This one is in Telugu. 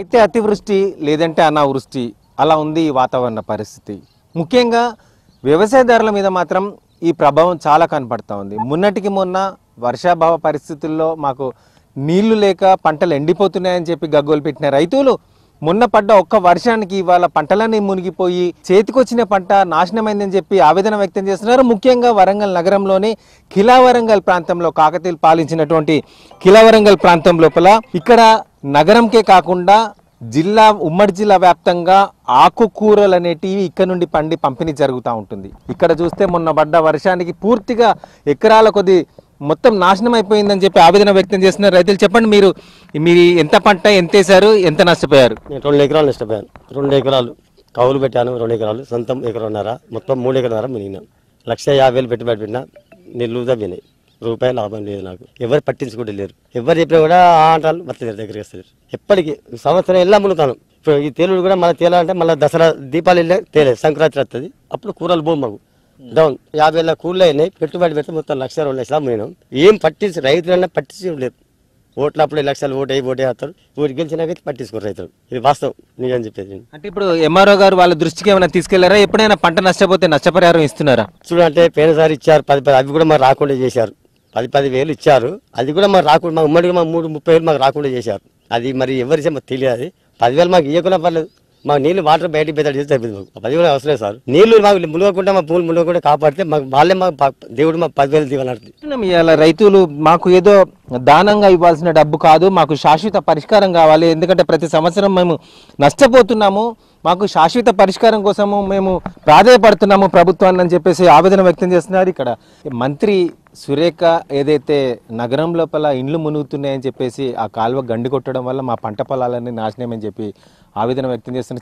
అయితే అతివృష్టి లేదంటే అనావృష్టి అలా ఉంది ఈ వాతావరణ పరిస్థితి. ముఖ్యంగా వ్యవసాయదారుల మీద మాత్రం ఈ ప్రభావం చాలా కనపడతా ఉంది. మొన్నటికి మొన్న వర్షాభావ పరిస్థితుల్లో మాకు నీళ్లు లేక పంటలు ఎండిపోతున్నాయని చెప్పి గగ్గోలు పెట్టిన రైతులు మొన్న పడ్డ ఒక్క వర్షానికి ఇవాళ పంటలన్నీ మునిగిపోయి చేతికొచ్చిన పంట నాశనమైందని చెప్పి ఆవేదన వ్యక్తం చేస్తున్నారు. ముఖ్యంగా వరంగల్ నగరంలోని కిలావరంగల్ ప్రాంతంలో కాకతీయులు పాలించినటువంటి కిలావరంగల్ ప్రాంతం లోపల ఇక్కడ నగరంకే కాకుండా ఉమ్మడి జిల్లా వ్యాప్తంగా ఆకుకూరలు అనేటివి ఇక్కడ నుండి పంపిణీ జరుగుతూ ఉంటుంది. ఇక్కడ చూస్తే మొన్న పడ్డ వర్షానికి పూర్తిగా ఎకరాల కొద్ది మొత్తం నాశనం అయిపోయిందని చెప్పి ఆవేదన వ్యక్తం చేస్తున్నారు రైతులు. చెప్పండి, మీరు ఎంత పంట ఎంత వేశారు, ఎంత నష్టపోయారు? నేను 2 ఎకరాలు నష్టపోయాను. 2 ఎకరాలు కౌలు పెట్టాను, 2 ఎకరాలు సొంతం ఎకరన్నర, మొత్తం 3 ఎకరాల మినిగినాను. 1,50,000 పెట్టుబడి పెట్టినా నిల్లుగా వినాయి, రూపాయలు లాభం లేదు. నాకు ఎవరు పట్టించుకుంటే లేరు. ఎవరు చెప్పినా కూడా ఆ అంటారు బతలేరు, దగ్గరికి వస్తారు. ఎప్పటికీ సంవత్సరం ఎలా మునుగుతాను. ఇప్పుడు ఈ తేలుడు కూడా మళ్ళీ తేలాలంటే మళ్ళీ దసరా దీపాలు వెళ్ళే తేలేదు, సంక్రాంతి వస్తుంది, అప్పుడు కూరలు పోము. మాకు డౌన్ 50,000 కూరలు అయినాయి, పెట్టుబడి పెడితే మొత్తం 1,00,000 2 లక్షలు పోయినాం. ఏం పట్టించి రైతులన్నా పట్టించలేదు. ఓట్లప్పుడు 1 లక్షలు ఓటే వేస్తారు, ఓటు గెలిచినాకైతే పట్టించుకోరు రైతులు. ఇది వాస్తవం, నిజం చెప్పేది. అంటే ఇప్పుడు ఎంఆర్ఓ గారు వాళ్ళ దృష్టికి ఏమైనా తీసుకెళ్లారా? ఎప్పుడైనా పంట నష్టపోతే నష్టపరిహారం ఇస్తున్నారా? చూడంటే పోయినసారి ఇచ్చారు 10 అవి కూడా మాకు రాకుండా చేశారు. 10,000 ఇచ్చారు, అది కూడా మాకు రాకుండా, మా ఉమ్మడిగా మాకు 30,000 మాకు రాకుండా చేశారు. అది మరి ఎవరిసే మాకు తెలియదు. 10,000 మాకు ఇవ్వకుండా పర్లేదు, మాకు నీళ్ళు వాటర్ బయటికి పెద్దలు చేసి సరిపోతుంది. మాకు 10,000 అవసరం సార్. నీళ్లు మాకు మునగకుండా, మా పూలు మునగకుండా కాపాడితే మాకు వాళ్ళే మాకు దేవుడు మాకు 10,000 దీవాలంటుంది. ఇలా రైతులు మాకు ఏదో దానంగా ఇవ్వాల్సిన డబ్బు కాదు, మాకు శాశ్వత పరిష్కారం కావాలి, ఎందుకంటే ప్రతి సంవత్సరం మేము నష్టపోతున్నాము, మాకు శాశ్వత పరిష్కారం కోసము మేము ప్రాధాయపడుతున్నాము ప్రభుత్వాన్ని అని చెప్పేసి ఆవేదన వ్యక్తం చేస్తున్నారు. ఇక్కడ మంత్రి సురేఖ ఏదైతే నగరం లోపల ఇండ్లు మునుగుతున్నాయని చెప్పేసి ఆ కాలువ గండి కొట్టడం వల్ల మా పంట పొలాలన్నీ నాశనమని చెప్పి ఆవేదన వ్యక్తం చేస్తున్నారు.